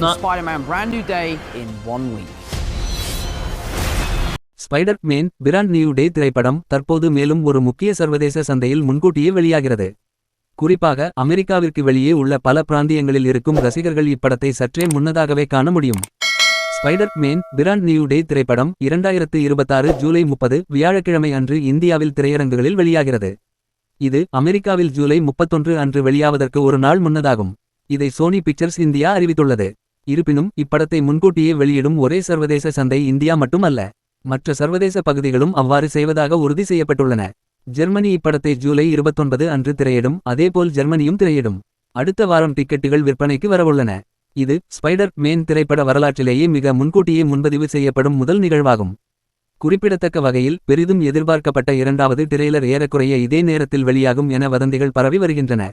Spider-Man brand new day in 1 week. Spider Man brand new day திரைப்படம் தற்போது மேலும் ஒரு முக்கிய சர்வதேச சந்தையில் முன்கூட்டியே வெளியாகிறது. குறிப்பாக அமெரிக்காவிற்கு வெளியே உள்ள பல பிராந்தியங்களில் இருக்கும் ரசிகர்கள் இப்படத்தை சற்றே முன்னதாகவே காண முடியும். ஸ்பைடர்-மேன் பிராண்ட் நியூ டே திரைப்படம் 2026 ஜூலை 30 வியாழக்கிழமை அன்று இந்தியாவில் திரையரங்குகளில் வெளியாகிறது. இது அமெரிக்காவில் ஜூலை 31 அன்று வெளியாவதற்கு ஒரு நாள் முன்னதாகும். இதை சோனி பிக்சர்ஸ் இந்தியா அறிவித்துள்ளது. இருப்பினும் இப்படத்தை முன்கூட்டியே வெளியிடும் ஒரே சர்வதேச சந்தை இந்தியா மட்டும் அல்ல. மற்ற சர்வதேச பகுதிகளும் அவ்வாறு செய்வதாக உறுதி செய்யப்பட்டுள்ளன. ஜெர்மனி இப்படத்தை ஜூலை 29 அன்று திரையிடும். அதேபோல் ஜெர்மனியும் திரையிடும். அடுத்த வாரம் டிக்கெட்டுகள் விற்பனைக்கு வரவுள்ளன. இது ஸ்பைடர்-மேன் திரைப்பட வரலாற்றிலேயே மிக முன்கூட்டியே முன்பதிவு செய்யப்படும் முதல் நிகழ்வாகும். குறிப்பிடத்தக்க வகையில் பெரிதும் எதிர்பார்க்கப்பட்ட இரண்டாவது டிரெய்லர் ஏறக்குறைய இதே நேரத்தில் வெளியாகும் என வதந்திகள் பரவி வருகின்றன.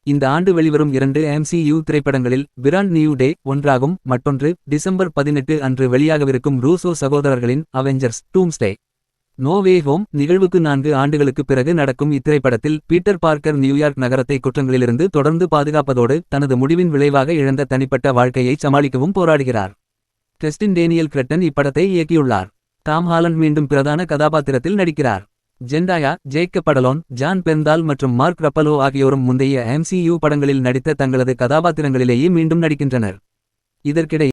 இந்த ஆண்டு வெளிவரும் 2 MCU திரைப்படங்களில் பிராண்ட் நியூ டே ஒன்றாகும். மற்றொன்று டிசம்பர் 18 அன்று வெளியாகவிருக்கும் ரூசோ சகோதரர்களின் அவெஞ்சர்ஸ் டூம்ஸ்டே நோ வே ஹோம் நிகழ்வுக்கு 4 ஆண்டுகளுக்கு பிறகு நடக்கும் இத்திரைப்படத்தில் பீட்டர் பார்க்கர் நியூயார்க் நகரத்தை குற்றங்களிலிருந்து தொடர்ந்து பாதுகாப்பதோடு தனது முடிவின் விளைவாக இழந்த தனிப்பட்ட வாழ்க்கையை சமாளிக்கவும் போராடுகிறார். கிறிஸ்டின் டேனியல் கிரெட்டன் இப்படத்தை இயக்கியுள்ளார். டாம் ஹாலண்ட் மீண்டும் பிரதான கதாபாத்திரத்தில் நடிக்கிறார். ஜெண்டாயா, ஜேக்கப் படலோன், ஜான் பெர்ந்தால் மற்றும் மார்க் ரப்பலோ ஆகியோரும் முந்தைய MCU படங்களில் நடித்த தங்களது கதாபாத்திரங்களிலேயே மீண்டும் நடிக்கின்றனர். இதற்கிடையே